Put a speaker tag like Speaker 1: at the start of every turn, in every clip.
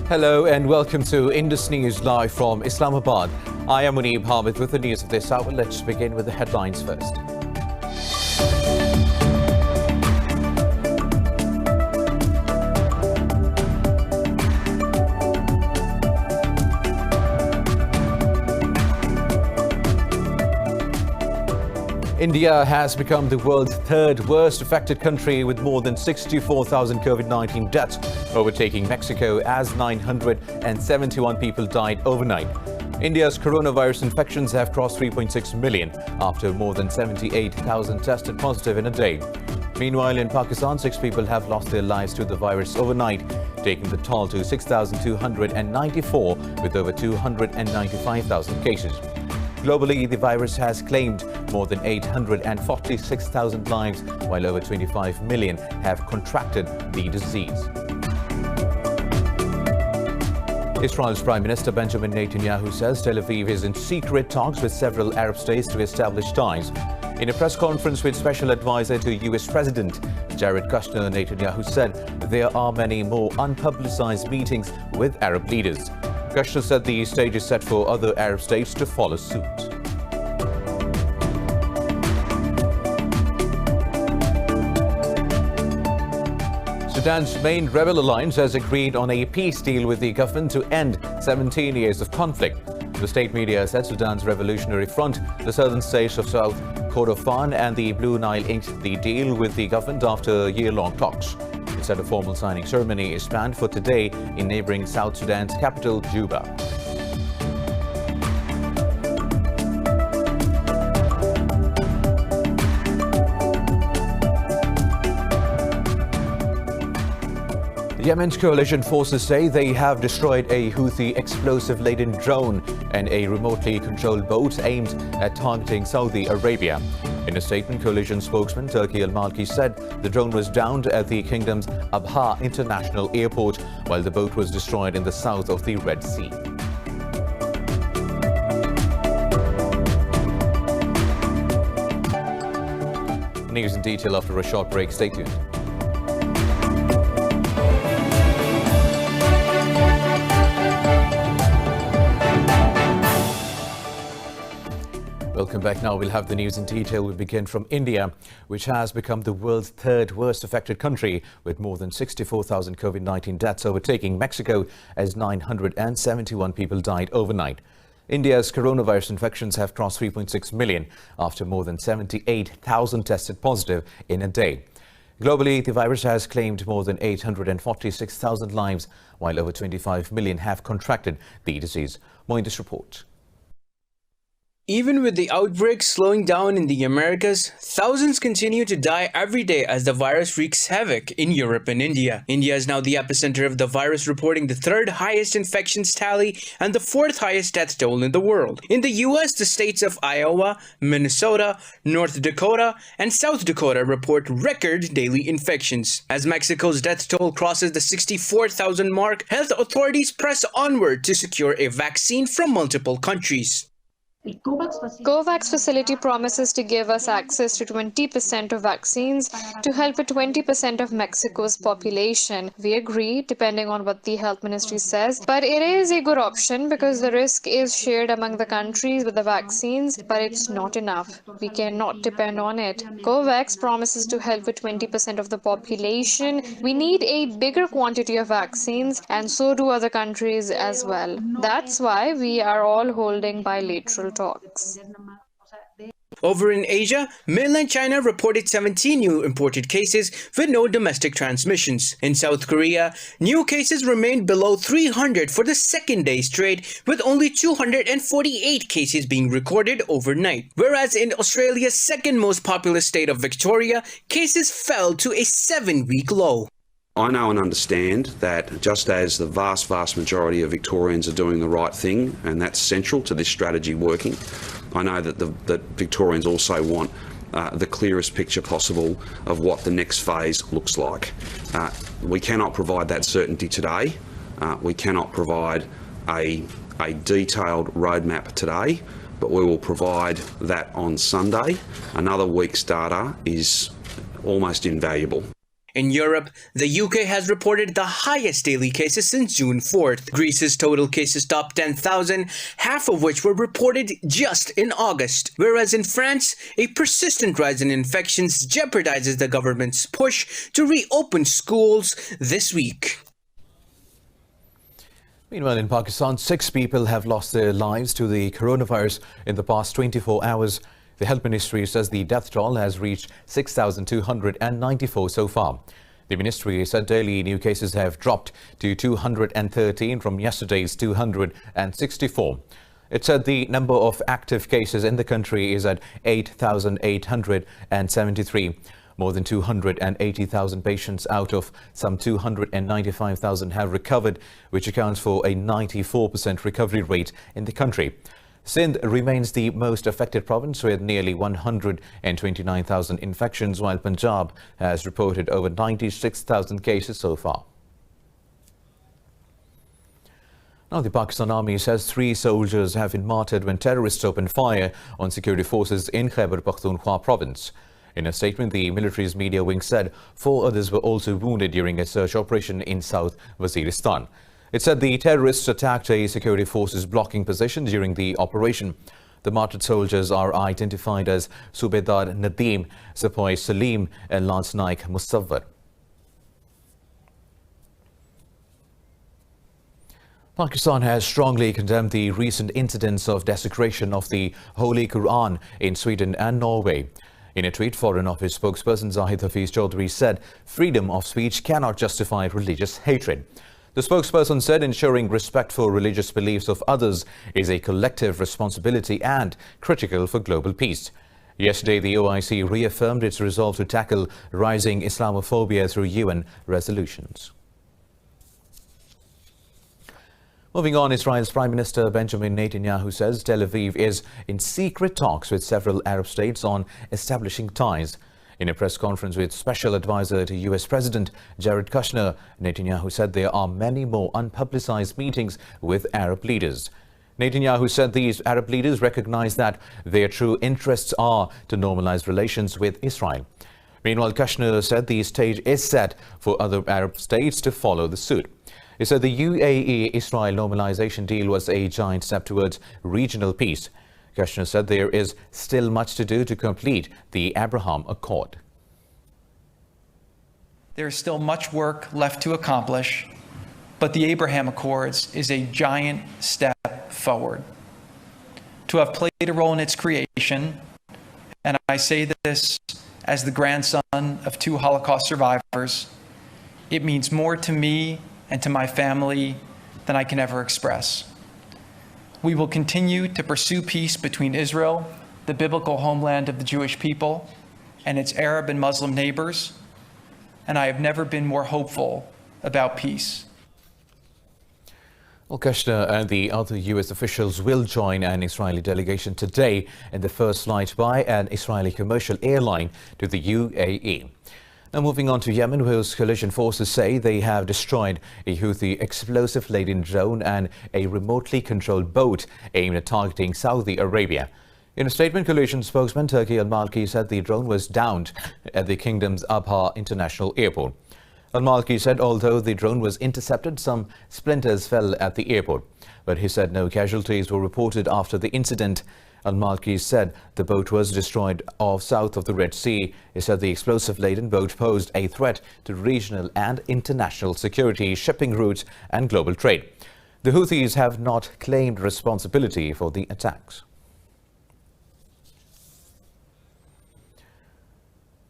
Speaker 1: Hello and welcome to Indus News live from Islamabad. I am Muneeb Hamid with the news of this hour. Let's begin with the headlines first. India has become the world's third worst affected country with more than 64,000 COVID-19 deaths, overtaking Mexico as 971 people died overnight. India's coronavirus infections have crossed 3.6 million after more than 78,000 tested positive in a day. Meanwhile, in Pakistan, 6 people have lost their lives to the virus overnight, taking the toll to 6,294 with over 295,000 cases. Globally, the virus has claimed more than 846,000 lives, while over 25 million have contracted the disease. Israel's Prime Minister Benjamin Netanyahu says Tel Aviv is in secret talks with several Arab states to establish ties. In a press conference with Special Advisor to U.S. President Jared Kushner, Netanyahu said there are many more unpublicized meetings with Arab leaders. Kushner said the stage is set for other Arab states to follow suit. Sudan's main rebel alliance has agreed on a peace deal with the government to end 17 years of conflict. The state media said Sudan's Revolutionary Front, the southern states of South Kordofan and the Blue Nile inked the deal with the government after year-long talks. Instead, a formal signing ceremony is planned for today in neighboring South Sudan's capital, Juba. Yemen's coalition forces say they have destroyed a Houthi explosive-laden drone and a remotely controlled boat aimed at targeting Saudi Arabia. In a statement, coalition spokesman Turki Al-Malki said the drone was downed at the kingdom's Abha International Airport, while the boat was destroyed in the south of the Red Sea. News in detail after a short break. Stay tuned. Welcome back. Now we'll have the news in detail. We begin from India, which has become the world's third worst affected country with more than 64,000 COVID-19 deaths, overtaking Mexico as 971 people died overnight. India's coronavirus infections have crossed 3.6 million after more than 78,000 tested positive in a day. Globally, the virus has claimed more than 846,000 lives, while over 25 million have contracted the disease. More in this report.
Speaker 2: Even with the outbreak slowing down in the Americas, thousands continue to die every day as the virus wreaks havoc in Europe and India. India is now the epicenter of the virus, reporting the third highest infections tally and the fourth highest death toll in the world. In the US, the states of Iowa, Minnesota, North Dakota, and South Dakota report record daily infections. As Mexico's death toll crosses the 64,000 mark, health authorities press onward to secure a vaccine from multiple countries.
Speaker 3: COVAX facility promises to give us access to 20% of vaccines to help with 20% of Mexico's population. We agree, depending on what the health ministry says, but it is a good option because the risk is shared among the countries with the vaccines, but it's not enough. We cannot depend on it. COVAX promises to help with 20% of the population. We need a bigger quantity of vaccines, and so do other countries as well. That's why we are all holding bilateral talks.
Speaker 2: Over in Asia, mainland China reported 17 new imported cases with no domestic transmissions. In South Korea, new cases remained below 300 for the second day straight, with only 248 cases being recorded overnight. Whereas in Australia's second most populous state of Victoria, cases fell to a 7-week low.
Speaker 4: I know and understand that just as the vast majority of Victorians are doing the right thing, and that's central to this strategy working, I know that Victorians also want the clearest picture possible of what the next phase looks like. We cannot provide that certainty today. We cannot provide a detailed roadmap today, but we will provide that on Sunday. Another week's data is almost invaluable.
Speaker 2: In Europe, the UK has reported the highest daily cases since June 4th. Greece's total cases topped 10,000, half of which were reported just in August. Whereas in France, a persistent rise in infections jeopardizes the government's push to reopen schools this week.
Speaker 1: Meanwhile, in Pakistan, 6 people have lost their lives to the coronavirus in the past 24 hours. The Health Ministry says the death toll has reached 6,294 so far. The ministry said daily new cases have dropped to 213 from yesterday's 264. It said the number of active cases in the country is at 8,873. More than 280,000 patients out of some 295,000 have recovered, which accounts for a 94% recovery rate in the country. Sindh remains the most affected province with nearly 129,000 infections, while Punjab has reported over 96,000 cases so far. Now, the Pakistan Army says 3 soldiers have been martyred when terrorists opened fire on security forces in Khyber Pakhtunkhwa province. In a statement, the military's media wing said 4 others were also wounded during a search operation in South Waziristan. It said the terrorists attacked a security force's blocking position during the operation. The martyred soldiers are identified as Subedar Nadeem, Sepoy Salim and Lance Naik Musawwar. Pakistan has strongly condemned the recent incidents of desecration of the Holy Quran in Sweden and Norway. In a tweet, Foreign Office spokesperson Zahid Hafiz Chaudhry said freedom of speech cannot justify religious hatred. The spokesperson said ensuring respect for religious beliefs of others is a collective responsibility and critical for global peace. Yesterday, the OIC reaffirmed its resolve to tackle rising Islamophobia through UN resolutions. Moving on, Israel's Prime Minister Benjamin Netanyahu says Tel Aviv is in secret talks with several Arab states on establishing ties. In a press conference with Special Advisor to U.S. President Jared Kushner, Netanyahu said there are many more unpublicized meetings with Arab leaders. Netanyahu said these Arab leaders recognize that their true interests are to normalize relations with Israel. Meanwhile, Kushner said the stage is set for other Arab states to follow the suit. He said the UAE-Israel normalization deal was a giant step towards regional peace. Kushner said there is still much to do to complete the Abraham Accord.
Speaker 5: There is still much work left to accomplish, but the Abraham Accords is a giant step forward. To have played a role in its creation, and I say this as the grandson of 2 Holocaust survivors, it means more to me and to my family than I can ever express. We will continue to pursue peace between Israel, the biblical homeland of the Jewish people, and its Arab and Muslim neighbors, and I have never been more hopeful about peace.
Speaker 1: Well, Kushner and the other U.S. officials will join an Israeli delegation today in the first flight by an Israeli commercial airline to the UAE. Now, moving on to Yemen, whose coalition forces say they have destroyed a Houthi explosive-laden drone and a remotely controlled boat aimed at targeting Saudi Arabia. In a statement, coalition spokesman Turki Al-Malki said the drone was downed at the kingdom's Abha International Airport. Al-Malki said although the drone was intercepted, some splinters fell at the airport. But he said no casualties were reported after the incident. Al-Malki said the boat was destroyed off south of the Red Sea. He said the explosive-laden boat posed a threat to regional and international security, shipping routes and global trade. The Houthis have not claimed responsibility for the attacks.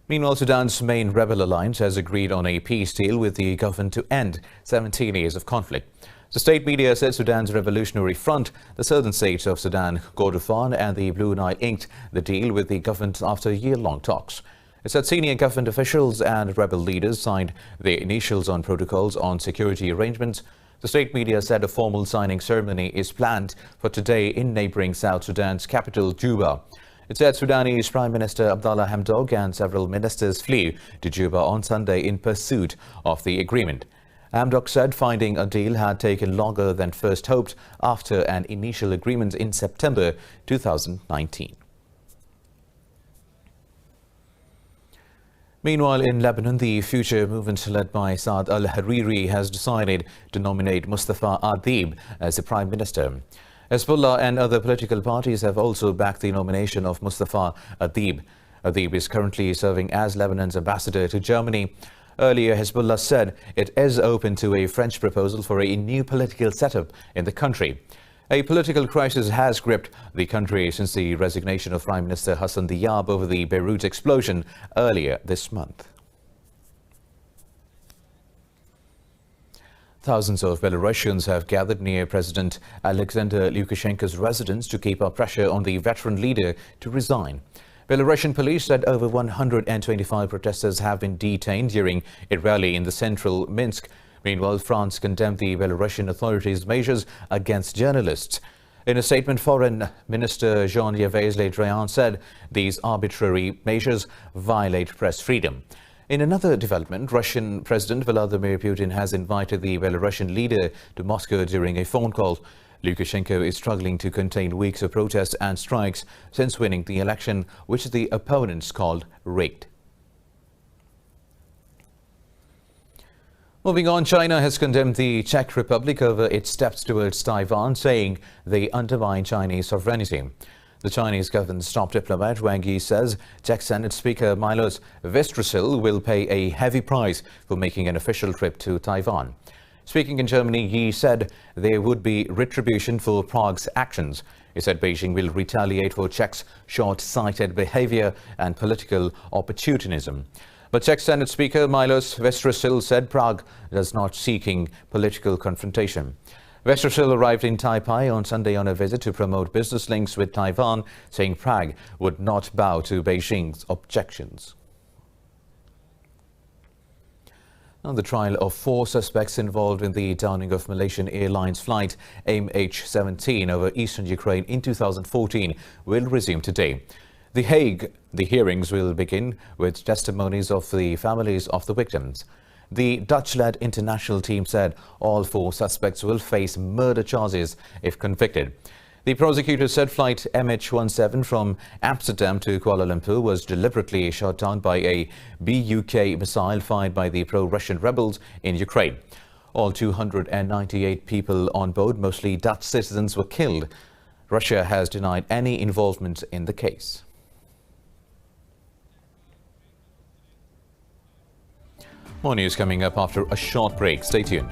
Speaker 1: Meanwhile, Sudan's main rebel alliance has agreed on a peace deal with the government to end 17 years of conflict. The state media said Sudan's Revolutionary Front, the southern states of Sudan, Kordofan and the Blue Nile inked the deal with the government after year-long talks. It said senior government officials and rebel leaders signed their initials on protocols on security arrangements. The state media said a formal signing ceremony is planned for today in neighboring South Sudan's capital, Juba. It said Sudanese Prime Minister Abdallah Hamdok and several ministers flew to Juba on Sunday in pursuit of the agreement. Hamdok said finding a deal had taken longer than first hoped after an initial agreement in September 2019. Meanwhile, in Lebanon, the future movement led by Saad al-Hariri has decided to nominate Mustafa Adib as the prime minister. Hezbollah and other political parties have also backed the nomination of Mustafa Adib. Adib is currently serving as Lebanon's ambassador to Germany. Earlier, Hezbollah said it is open to a French proposal for a new political setup in the country. A political crisis has gripped the country since the resignation of Prime Minister Hassan Diab over the Beirut explosion earlier this month. Thousands of Belarusians have gathered near President Alexander Lukashenko's residence to keep up pressure on the veteran leader to resign. Belarusian police said over 125 protesters have been detained during a rally in the central Minsk. Meanwhile, France condemned the Belarusian authorities' measures against journalists. In a statement, Foreign Minister Jean-Yves Le Drian said these arbitrary measures violate press freedom. In another development, Russian President Vladimir Putin has invited the Belarusian leader to Moscow during a phone call. Lukashenko is struggling to contain weeks of protests and strikes since winning the election, which the opponents called rigged. Moving on, China has condemned the Czech Republic over its steps towards Taiwan, saying they undermine Chinese sovereignty. The Chinese government's top diplomat Wang Yi says Czech Senate Speaker Milos Vystrčil will pay a heavy price for making an official trip to Taiwan. Speaking in Germany, Yi said there would be retribution for Prague's actions. He said Beijing will retaliate for Czech's short-sighted behavior and political opportunism. But Czech Senate Speaker Milos Vystrčil said Prague does not seeking political confrontation. Vystrčil arrived in Taipei on Sunday on a visit to promote business links with Taiwan, saying Prague would not bow to Beijing's objections. Now, the trial of 4 suspects involved in the downing of Malaysian Airlines flight MH17 over eastern Ukraine in 2014 will resume today. The Hague, the hearings will begin with testimonies of the families of the victims. The Dutch-led international team said all 4 suspects will face murder charges if convicted. The prosecutor said flight MH17 from Amsterdam to Kuala Lumpur was deliberately shot down by a Buk missile fired by the pro-Russian rebels in Ukraine. All 298 people on board, mostly Dutch citizens, were killed. Russia has denied any involvement in the case. More news coming up after a short break. Stay tuned.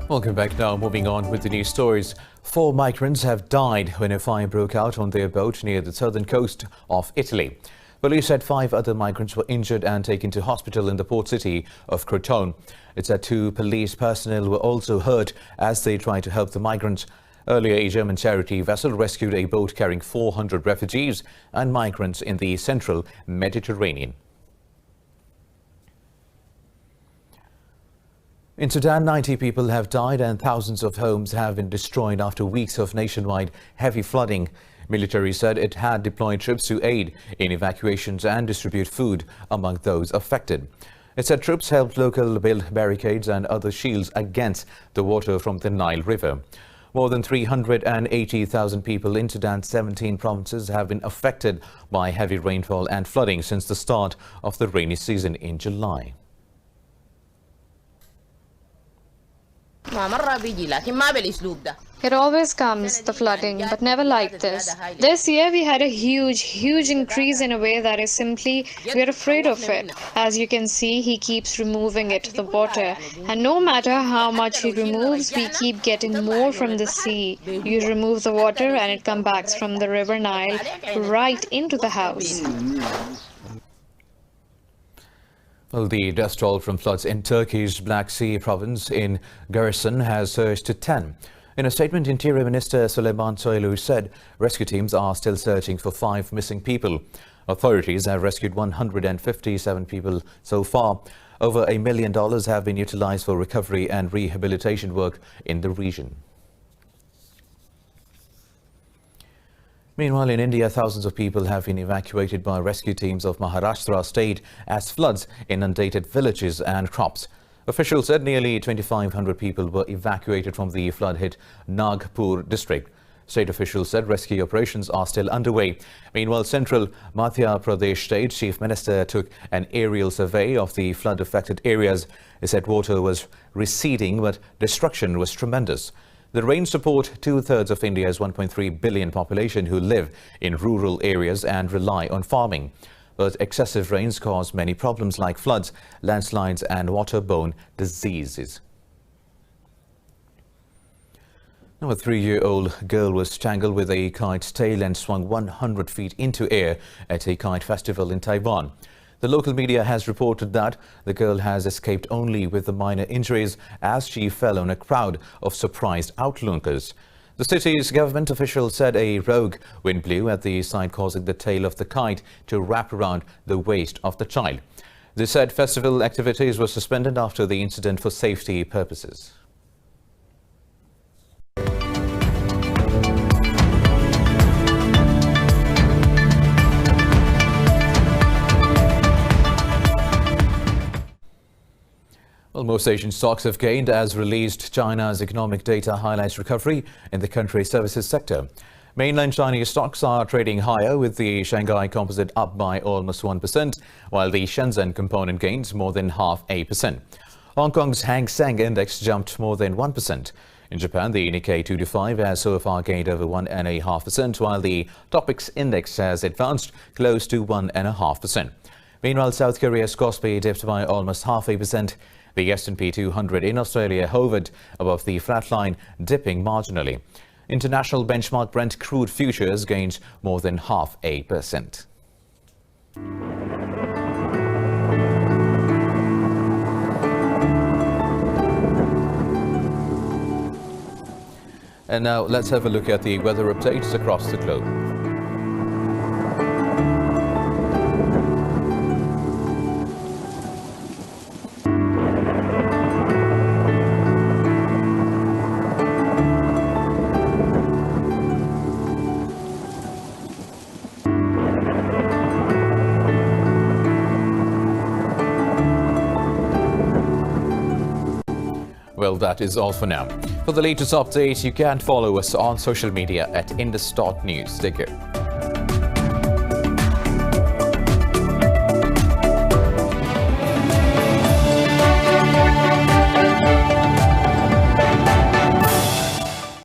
Speaker 1: Welcome back now. Moving on with the news stories. 4 migrants have died when a fire broke out on their boat near the southern coast of Italy. Police said 5 other migrants were injured and taken to hospital in the port city of Crotone. It said 2 police personnel were also hurt as they tried to help the migrants. Earlier, a German charity vessel rescued a boat carrying 400 refugees and migrants in the central Mediterranean. In Sudan, 90 people have died and thousands of homes have been destroyed after weeks of nationwide heavy flooding. Military said it had deployed troops to aid in evacuations and distribute food among those affected. It said troops helped locals build barricades and other shields against the water from the Nile River. More than 380,000 people in Sudan's 17 provinces have been affected by heavy rainfall and flooding since the start of the rainy season in July.
Speaker 3: It always comes, the flooding, but never like this. This year we had a huge increase in a way that is simply, we're afraid of it. As you can see, he keeps removing it, the water. And no matter how much he removes, we keep getting more from the sea. You remove the water and it comes back from the River Nile right into the house.
Speaker 1: Well, the death toll from floods in Turkey's Black Sea province in Garrison has surged to 10. In a statement, Interior Minister Süleyman Soylu said rescue teams are still searching for 5 missing people. Authorities have rescued 157 people so far. Over $1 million have been utilized for recovery and rehabilitation work in the region. Meanwhile, in India, thousands of people have been evacuated by rescue teams of Maharashtra state as floods inundated villages and crops. Officials said nearly 2,500 people were evacuated from the flood-hit Nagpur district. State officials said rescue operations are still underway. Meanwhile, Central Madhya Pradesh State Chief Minister took an aerial survey of the flood-affected areas. He said water was receding, but destruction was tremendous. The rains support two-thirds of India's 1.3 billion population who live in rural areas and rely on farming. But excessive rains cause many problems like floods, landslides and waterborne diseases. Now, a 3-year-old girl was tangled with a kite's tail and swung 100 feet into air at a kite festival in Taiwan. The local media has reported that the girl has escaped only with the minor injuries as she fell on a crowd of surprised outlookers. The city's government officials said a rogue wind blew at the site, causing the tail of the kite to wrap around the waist of the child. They said festival activities were suspended after the incident for safety purposes. Well, most Asian stocks have gained as released China's economic data highlights recovery in the country's services sector. Mainland Chinese stocks are trading higher, with the Shanghai Composite up by almost 1%, while the Shenzhen component gains more than 0.5%. Hong Kong's Hang Seng Index jumped more than 1%. In Japan, the Nikkei 225 has so far gained over 1.5%, while the Topix Index has advanced close to 1.5%. Meanwhile, South Korea's Kospi dipped by almost 0.5%. The S&P 200 in Australia hovered above the flat line, dipping marginally. International benchmark Brent crude futures gained more than 0.5%. And now let's have a look at the weather updates across the globe. Well, that is all for now. For the latest updates, you can follow us on social media at Indus.News. Take care.